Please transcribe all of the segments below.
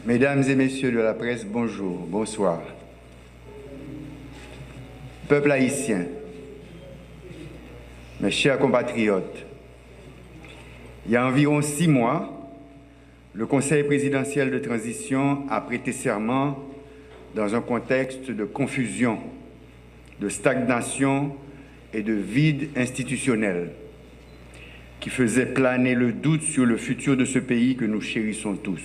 Mesdames et messieurs de la presse, bonjour, bonsoir. Peuple haïtien, mes chers compatriotes, il y a environ 6 mois, le Conseil présidentiel de transition a prêté serment dans un contexte de confusion, de stagnation et de vide institutionnel qui faisait planer le doute sur le futur de ce pays que nous chérissons tous.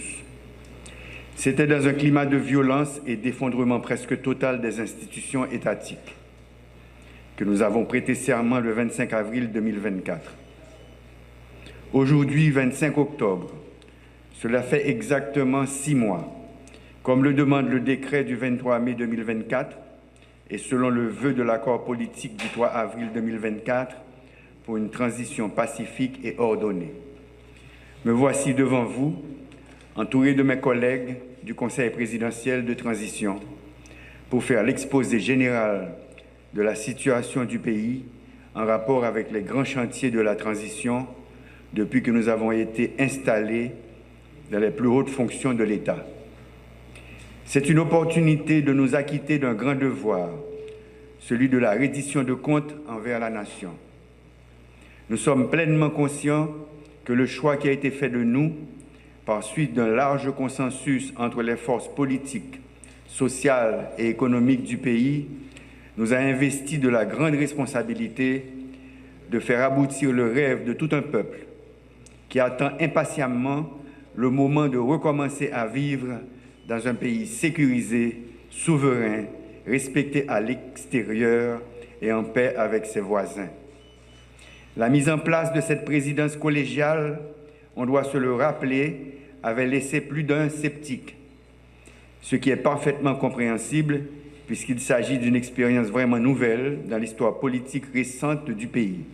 C'était dans un climat de violence et d'effondrement presque total des institutions étatiques que nous avons prêté serment le 25 avril 2024. Aujourd'hui, 25 octobre, cela fait exactement 6 mois, comme le demande le décret du 23 mai 2024 et selon le vœu de l'accord politique du 3 avril 2024 pour une transition pacifique et ordonnée. Me voici devant vous, entouré de mes collègues du Conseil présidentiel de transition, pour faire l'exposé général de la situation du pays en rapport avec les grands chantiers de la transition depuis que nous avons été installés dans les plus hautes fonctions de l'État. C'est une opportunité de nous acquitter d'un grand devoir, celui de la reddition de comptes envers la nation. Nous sommes pleinement conscients que le choix qui a été fait de nous, par suite d'un large consensus entre les forces politiques, sociales et économiques du pays, nous a investi de la grande responsabilité de faire aboutir le rêve de tout un peuple qui attend impatiemment le moment de recommencer à vivre dans un pays sécurisé, souverain, respecté à l'extérieur et en paix avec ses voisins. La mise en place de cette présidence collégiale, on doit se le rappeler, avait laissé plus d'un sceptique, ce qui est parfaitement compréhensible puisqu'il s'agit d'une expérience vraiment nouvelle dans l'histoire politique récente du pays.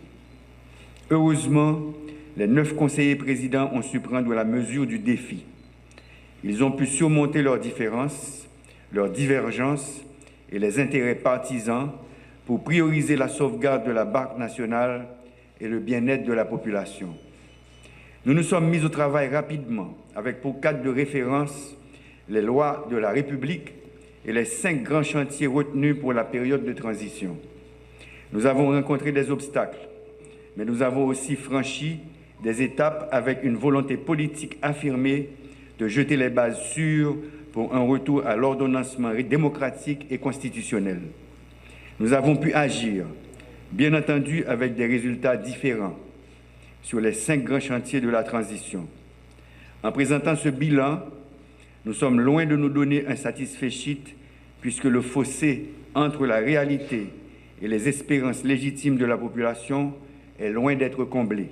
Heureusement, les 9 conseillers présidents ont su prendre la mesure du défi. Ils ont pu surmonter leurs différences, leurs divergences et les intérêts partisans pour prioriser la sauvegarde de la Banque nationale et le bien-être de la population. Nous nous sommes mis au travail rapidement, avec pour cadre de référence les lois de la République et les 5 grands chantiers retenus pour la période de transition. Nous avons rencontré des obstacles, mais nous avons aussi franchi des étapes avec une volonté politique affirmée de jeter les bases sûres pour un retour à l'ordonnancement démocratique et constitutionnel. Nous avons pu agir, bien entendu avec des résultats différents, sur les 5 grands chantiers de la transition. En présentant ce bilan, nous sommes loin de nous donner un satisfecit puisque le fossé entre la réalité et les espérances légitimes de la population est loin d'être comblé.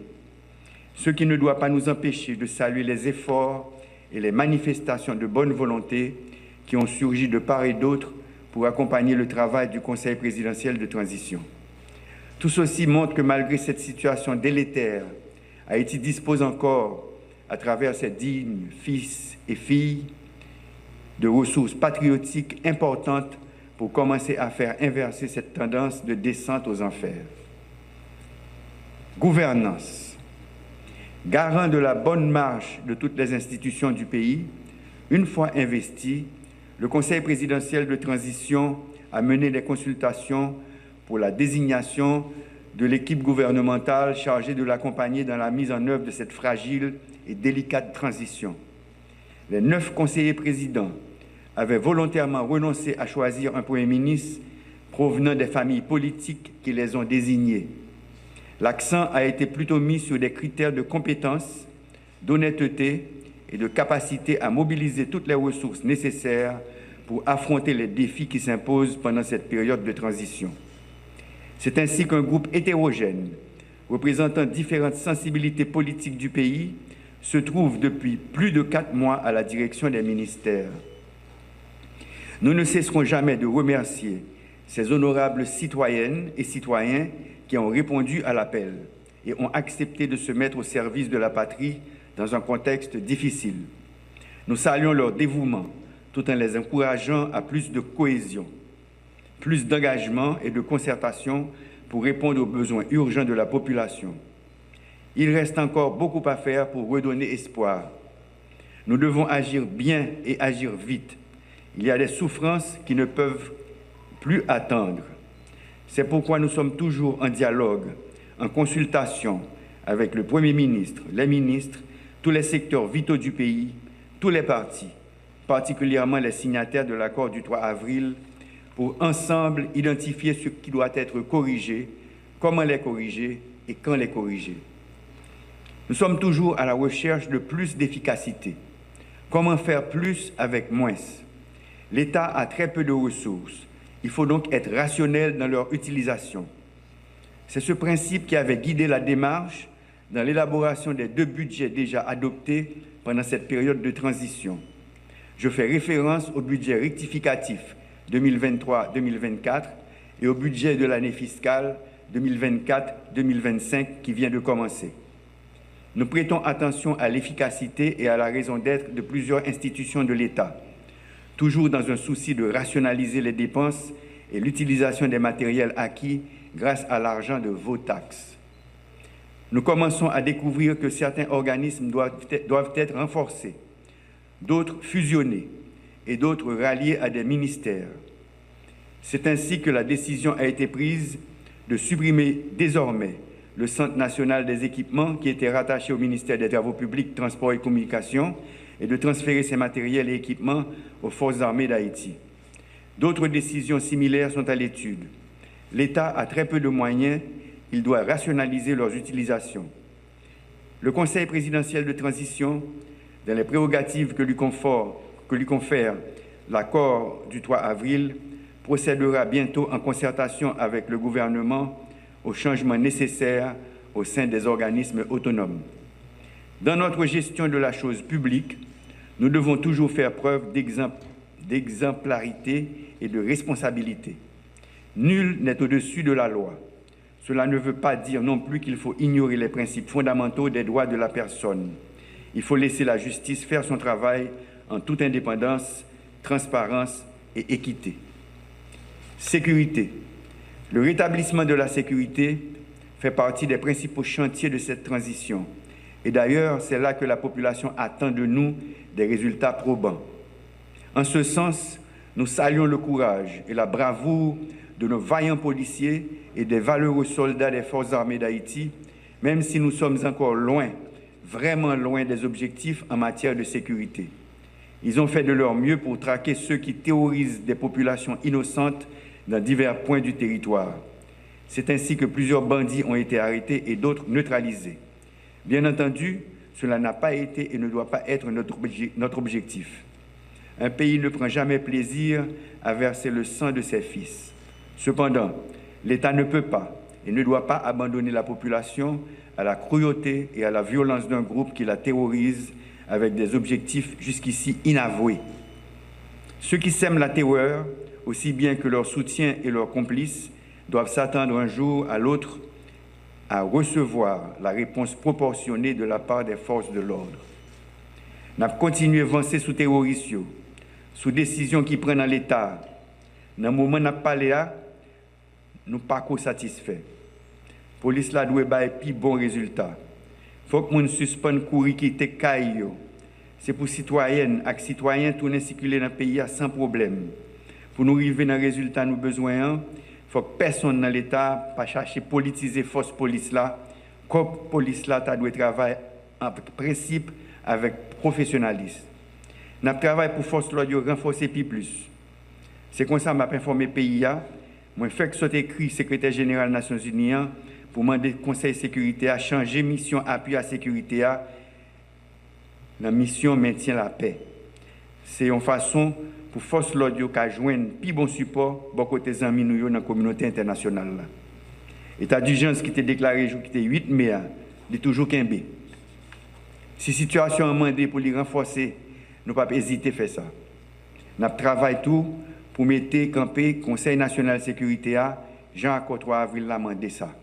Ce qui ne doit pas nous empêcher de saluer les efforts et les manifestations de bonne volonté qui ont surgi de part et d'autre pour accompagner le travail du Conseil présidentiel de transition. Tout ceci montre que malgré cette situation délétère, Haïti dispose encore, à travers ses dignes fils et filles, de ressources patriotiques importantes pour commencer à faire inverser cette tendance de descente aux enfers. Gouvernance. Garant de la bonne marche de toutes les institutions du pays, une fois investi, le Conseil présidentiel de transition a mené des consultations pour la désignation de l'équipe gouvernementale chargée de l'accompagner dans la mise en œuvre de cette fragile et délicate transition. Les 9 conseillers présidents avaient volontairement renoncé à choisir un Premier ministre provenant des familles politiques qui les ont désignés. L'accent a été plutôt mis sur des critères de compétence, d'honnêteté et de capacité à mobiliser toutes les ressources nécessaires pour affronter les défis qui s'imposent pendant cette période de transition. C'est ainsi qu'un groupe hétérogène, représentant différentes sensibilités politiques du pays, se trouve depuis plus de 4 mois à la direction des ministères. Nous ne cesserons jamais de remercier ces honorables citoyennes et citoyens qui ont répondu à l'appel et ont accepté de se mettre au service de la patrie dans un contexte difficile. Nous saluons leur dévouement tout en les encourageant à plus de cohésion, plus d'engagement et de concertation pour répondre aux besoins urgents de la population. Il reste encore beaucoup à faire pour redonner espoir. Nous devons agir bien et agir vite. Il y a des souffrances qui ne peuvent plus attendre. C'est pourquoi nous sommes toujours en dialogue, en consultation avec le Premier ministre, les ministres, tous les secteurs vitaux du pays, tous les partis, particulièrement les signataires de l'accord du 3 avril, pour ensemble identifier ce qui doit être corrigé, comment les corriger et quand les corriger. Nous sommes toujours à la recherche de plus d'efficacité. Comment faire plus avec moins? L'État a très peu de ressources. Il faut donc être rationnel dans leur utilisation. C'est ce principe qui avait guidé la démarche dans l'élaboration des 2 budgets déjà adoptés pendant cette période de transition. Je fais référence au budget rectificatif 2023-2024 et au budget de l'année fiscale 2024-2025 qui vient de commencer. Nous prêtons attention à l'efficacité et à la raison d'être de plusieurs institutions de l'État, toujours dans un souci de rationaliser les dépenses et l'utilisation des matériels acquis grâce à l'argent de vos taxes. Nous commençons à découvrir que certains organismes doivent être renforcés, d'autres fusionnés et d'autres ralliés à des ministères. C'est ainsi que la décision a été prise de supprimer désormais le Centre national des équipements qui était rattaché au ministère des Travaux publics, Transports et Communications et de transférer ces matériels et équipements aux Forces armées d'Haïti. D'autres décisions similaires sont à l'étude. L'État a très peu de moyens, il doit rationaliser leurs utilisations. Le Conseil présidentiel de transition, dans les prérogatives que lui confère l'accord du 3 avril, procédera bientôt en concertation avec le gouvernement aux changements nécessaires au sein des organismes autonomes. Dans notre gestion de la chose publique, nous devons toujours faire preuve d'exemplarité et de responsabilité. Nul n'est au-dessus de la loi. Cela ne veut pas dire non plus qu'il faut ignorer les principes fondamentaux des droits de la personne. Il faut laisser la justice faire son travail en toute indépendance, transparence et équité. Sécurité. Le rétablissement de la sécurité fait partie des principaux chantiers de cette transition. Et d'ailleurs, c'est là que la population attend de nous des résultats probants. En ce sens, nous saluons le courage et la bravoure de nos vaillants policiers et des valeureux soldats des Forces armées d'Haïti, même si nous sommes encore loin, vraiment loin des objectifs en matière de sécurité. Ils ont fait de leur mieux pour traquer ceux qui terrorisent des populations innocentes dans divers points du territoire. C'est ainsi que plusieurs bandits ont été arrêtés et d'autres neutralisés. Bien entendu, cela n'a pas été et ne doit pas être notre objectif. Un pays ne prend jamais plaisir à verser le sang de ses fils. Cependant, l'État ne peut pas et ne doit pas abandonner la population à la cruauté et à la violence d'un groupe qui la terrorise avec des objectifs jusqu'ici inavoués. Ceux qui sèment la terreur, aussi bien que leurs soutiens et leurs complices, doivent s'attendre un jour à l'autre à recevoir la réponse proportionnée de la part des forces de l'ordre. Nous avons continué à avancer sous terrorisme, sous décision qui prennent dans l'État. Dans le moment où nous avons parlé, nous ne sommes pas satisfaits. La police doit avoir un bon résultat. Il faut que nous suspendions le courir qui était caillou. C'est pour citoyennes et citoyens tourner circuler dans le pays sans problème. Pour nous arriver dans le résultat que nous avons besoin, il faut que personne dans l'État ne cherche à politiser la force police là. Comme la police là, doit travailler en principe avec professionnalisme. Nous travaillons pour force l'ordre renforcer plus. C'est comme ça que je vais informer le pays. Je fais que soit écrit secrétaire général des Nations Unies pour demander au Conseil de sécurité à changer mission appui à la sécurité. La mission maintient la paix. C'est une façon pour force l'ordre de joindre plus bon support pour côté amis nous dans la communauté internationale. L'état d'urgence qui était déclaré qui était 8 mai, il est toujours qu'un. Si la situation est demandée pour les renforcer, nous ne pouvons pas hésiter à faire ça. Nous travaillons tout pour mettre camper le Conseil national de sécurité Jean-Accord 3 avril l'a demandé ça.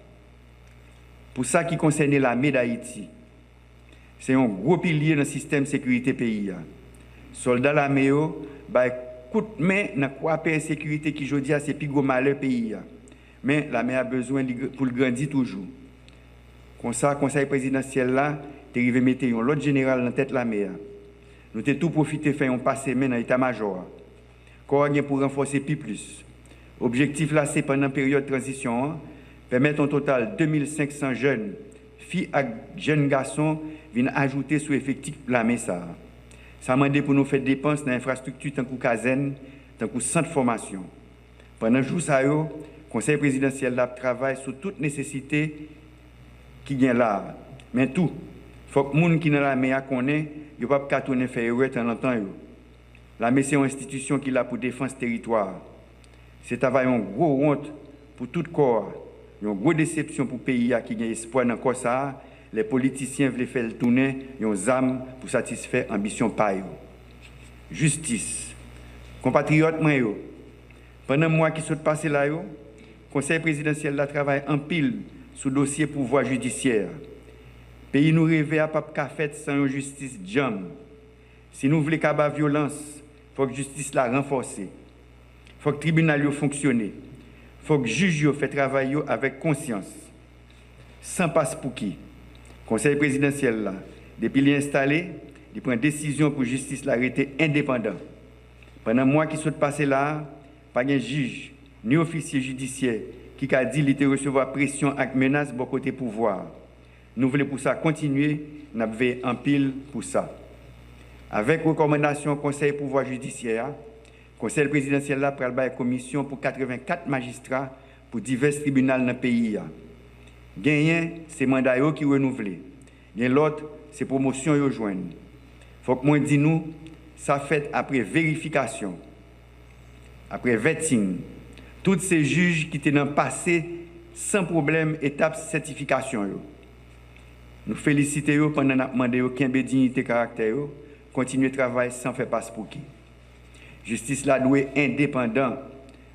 Pour ça qui concerne l'armée d'Haïti, c'est un gros pilier dans le système de sécurité pays. Soldats l'armée coup de main dans quoi paix et sécurité qui aujourd'hui c'est plus gros malheur pays. Mais l'armée a besoin pour le grandir toujours. Comme ça, le conseil présidentiel là, est arrivé mettre l'autre général en tête de l'armée. Nous avons tout profité faire un passé dans l'état-major. Corps pour renforcer plus. Objectif là, c'est pendant la période de transition, permettre un total de 2500 jeunes, filles et jeunes garçons, viennent ajouter sous effectif la MESA. Ça m'a demandé pour nous faire dépenses dans l'infrastructure tant que caserne, tant que centre de formation. Pendant le jour, le Conseil présidentiel travaille sur toute nécessité qui vient là. Mais tout, il faut que les gens qui sont dans la MEA connaissent, ils ne peuvent pas tourner faire erreur de temps en temps. La MEA, c'est une institution qui est là pour défendre ce territoire. C'est une grosse honte pour tout corps, une grosse déception pour le pays qui a espoir dans le ça. Les politiciens veulent faire le tourner, ils ont des âmes pour satisfaire l'ambition paille. Justice. Compatriotes, pendant le mois qui sont passés là, le Conseil présidentiel travaille en pile sur le dossier pouvoir judiciaire. Le pays nous rêve à pas faire sans une justice jam. Si nous voulons qu'il y ait violence, il faut que la justice la renforce. Il faut que le tribunal fonctionne. Il faut que le juge fait travail avec conscience. Sans passe pour qui. Le Conseil présidentiel, là, depuis qu'il est installé, il prend une décision pour que la justice l'arrêter indépendant. Pendant le mois qui sont passés là, pas de juge ni officier judiciaire qui a dit qu'il recevoir pression et menace de côté pouvoir. Nous voulons pour ça continuer, nous avons en pile pour ça. Avec recommandation du Conseil pouvoir judiciaire, le Conseil présidentiel a pris la commission pour 84 magistrats pour divers tribunaux dans le pays. Gagné, c'est mandat qui renouvelé. L'autre, c'est promotion qui joignent. Il faut que moi dis nous, ça fait après vérification, après vetting, tous ces juges qui étaient dans le passé sans problème, étape certification. Nous félicitons pendant que nous demandons qu'il y ait dignité caractère, continuer le travail sans faire passe pour qui. Justice là doit être indépendant,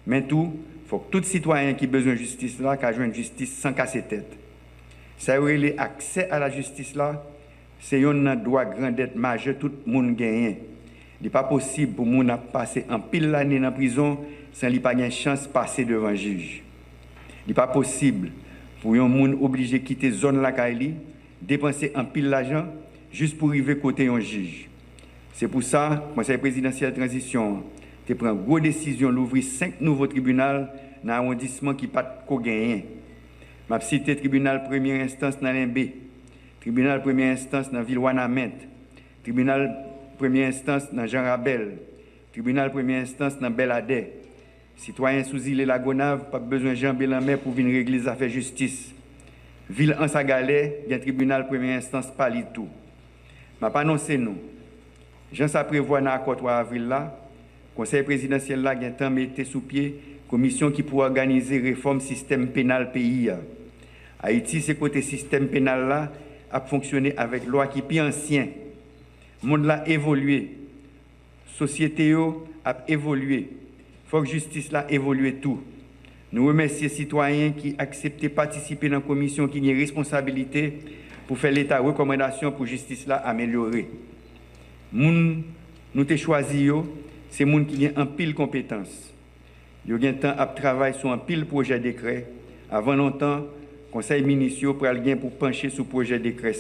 mais tout, il faut que tout citoyen qui a besoin de justice là, qui a besoin de justice sans casser tête. Ça veut dire l'accès à la justice là, c'est un droit grandette majeur, tout le monde gagne. Il n'est pas possible pour les gens de passer en pile l'année dans la prison sans qu'ils n'aient pas de chance de passer devant le juge. Il n'est pas possible pour les gens obligés de quitter la zone là, dépenser en pile l'argent juste pour arriver côté un juge. C'est pour ça que le Conseil présidentiel de transition a pris une grosse décision d'ouvrir 5 nouveaux tribunaux dans l'arrondissement qui n'a pas de gagner. Je cite le tribunal première instance dans l'Imbé, tribunal première instance dans Ville-Wanamet, tribunal première instance dans Jean Rabel, tribunal première instance dans Beladé. Citoyens sous île la Gonave, pas besoin de Jean Bélamer pour venir régler les affaires de justice. Ville en Sagalais, il y a un tribunal première instance Palitou. Je vais annoncer nous. Jean ça prévoit dans l'accord 3 avril là, Conseil présidentiel là a temps mis sous pied commission qui pourra organiser réforme système pénal pays. Haïti c'est côté système pénal là a fonctionné avec loi qui plus ancien. Monde là évolué. Société a évolué. Faut que justice là évolue tout. Nous remercions les citoyens qui acceptent de participer dans la commission qui a une responsabilité pour faire l'état de recommandation pour justice là améliorer. Nous avons choisi, c'est les gens qui ont un pile compétences. Ils ont un temps à travailler sur un pile projet de décret. Avant longtemps, le conseil municipal pour pencher sur le projet de décret.